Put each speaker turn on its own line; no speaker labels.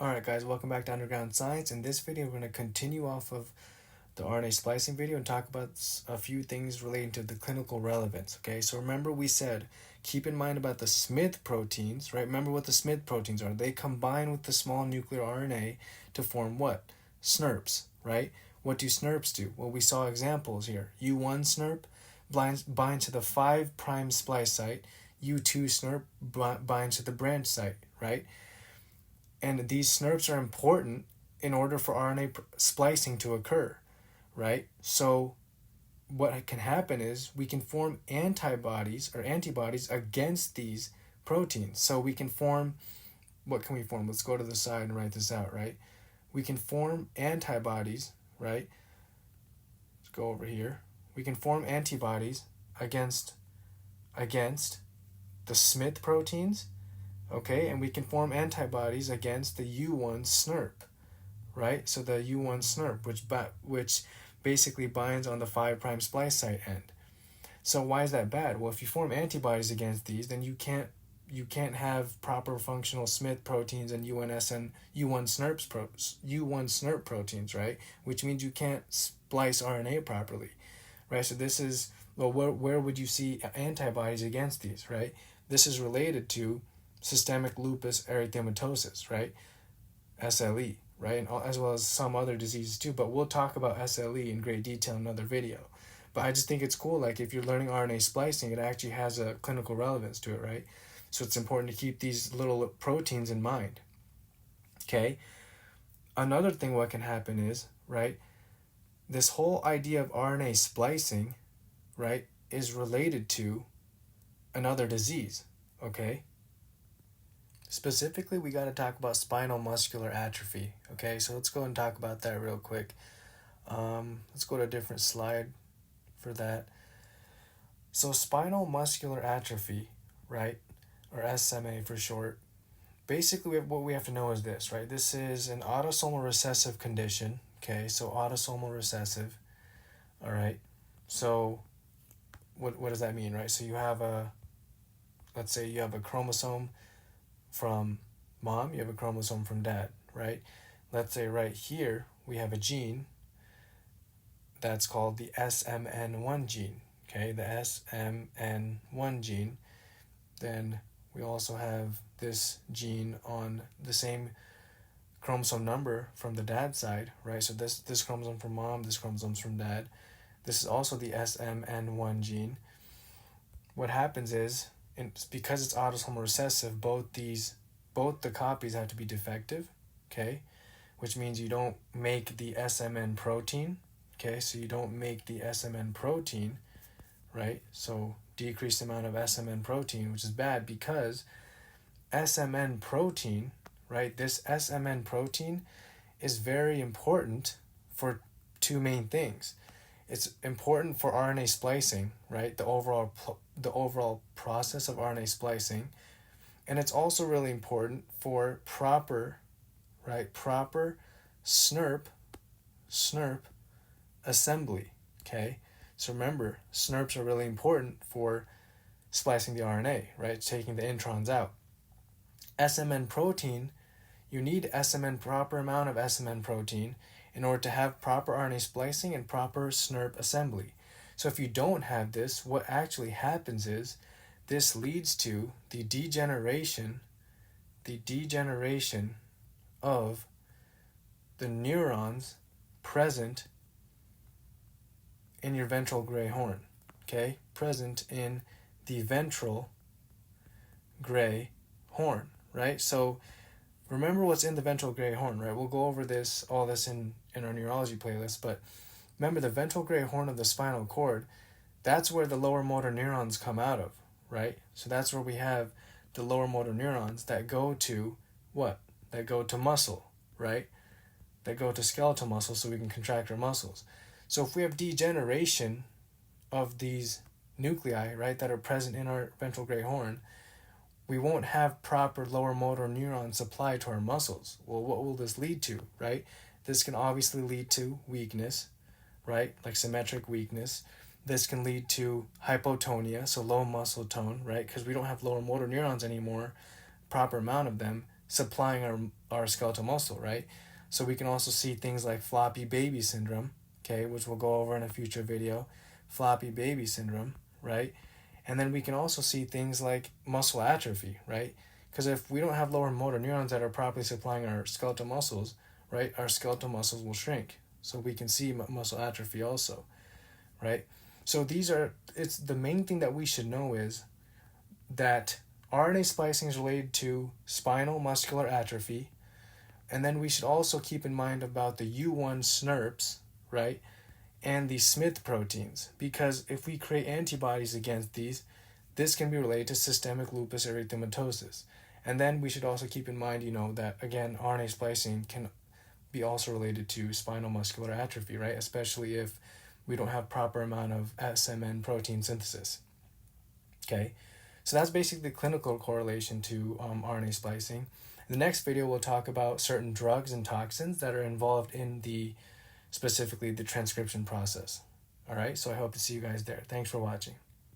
Alright guys, welcome back to Underground Science. In this video, we're going to continue off of the RNA splicing video and talk about a few things relating to the clinical relevance. Okay, so remember we said, keep in mind about the Smith proteins, right? Remember what the Smith proteins are. They combine with the small nuclear RNA to form what? SNRPs, right? What do SNRPs do? Well, we saw examples here. U1 SNRP binds to the 5' splice site. U2 SNRP binds to the branch site, right? And these SNRPs are important in order for RNA splicing to occur, right? So what can happen is we can form antibodies against these proteins. So we can form, what can we form? Let's go to the side and write this out, right? We can form antibodies, right? Let's go over here. We can form antibodies against the Smith proteins, okay? And we can form antibodies against the U1 SNRP, right? So the U1 SNRP, which basically binds on the 5' splice site end. So why is that bad? Well, if you form antibodies against these, then you can't have proper functional Smith proteins and U1 SNRP proteins, right? Which means you can't splice RNA properly, right? So this is, well, where would you see antibodies against these, right? This is related to systemic lupus erythematosus, right? SLE, right? And as well as some other diseases too, but we'll talk about SLE in great detail in another video. But I just think it's cool, like if you're learning RNA splicing, it actually has a clinical relevance to it, right? So it's important to keep these little proteins in mind, okay? Another thing what can happen is, right, this whole idea of RNA splicing, right, is related to another disease, okay? Specifically, we got to talk about spinal muscular atrophy. Okay, so let's go and talk about that real quick. Let's go to a different slide for that. So spinal muscular atrophy, right, or SMA for short, basically what we have to know is this, right? This is an autosomal recessive condition. Okay, so autosomal recessive. All right, so what does that mean, right? So you have let's say you have a chromosome from mom, you have a chromosome from dad, right? Let's say right here we have a gene that's called the SMN1 gene, okay? The SMN1 gene. Then we also have this gene on the same chromosome number from the dad side, right? So this chromosome from mom, this chromosome's from dad. This is also the SMN1 gene. What happens is, because it's autosomal recessive, both the copies have to be defective, okay? Which means you don't make the SMN protein, okay? So you don't make the SMN protein, right? So decreased amount of SMN protein, which is bad because SMN protein, right? This SMN protein is very important for two main things. It's important for RNA splicing, right? The overall process of RNA splicing, and it's also really important for proper SNRP assembly. Okay, so remember, SNRPs are really important for splicing the RNA, right? Taking the introns out. SMN protein, you need proper amount of SMN protein in order to have proper RNA splicing and proper SNRP assembly. So if you don't have this, what actually happens is this leads to the degeneration of the neurons present in your ventral gray horn, okay? Present in the ventral gray horn, right? So remember what's in the ventral gray horn, right? We'll go over all this in our neurology playlist, but remember the ventral gray horn of the spinal cord, that's where the lower motor neurons come out of, right? So that's where we have the lower motor neurons that go to what? That go to muscle, right? That go to skeletal muscle so we can contract our muscles. So if we have degeneration of these nuclei, right, that are present in our ventral gray horn, we won't have proper lower motor neuron supply to our muscles. Well, what will this lead to, right? This can obviously lead to weakness, right? Like symmetric weakness. This can lead to hypotonia, so low muscle tone, right? Because we don't have lower motor neurons anymore, proper amount of them. supplying our skeletal muscle, right? So we can also see things like floppy baby syndrome, okay, which we'll go over in a future video, floppy baby syndrome, right? And then we can also see things like muscle atrophy, right? Because if we don't have lower motor neurons that are properly supplying our skeletal muscles, right, our skeletal muscles will shrink. So we can see muscle atrophy also, right? So it's the main thing that we should know is that RNA splicing is related to spinal muscular atrophy. And then we should also keep in mind about the U1 SNRPs, right? And the Smith proteins, because if we create antibodies against these, this can be related to systemic lupus erythematosus. And then we should also keep in mind, that again, RNA splicing can be also related to spinal muscular atrophy, right? Especially if we don't have proper amount of SMN protein synthesis. Okay, so that's basically the clinical correlation to RNA splicing. In the next video, we'll talk about certain drugs and toxins that are involved in specifically the transcription process. All right, so I hope to see you guys there. Thanks for watching.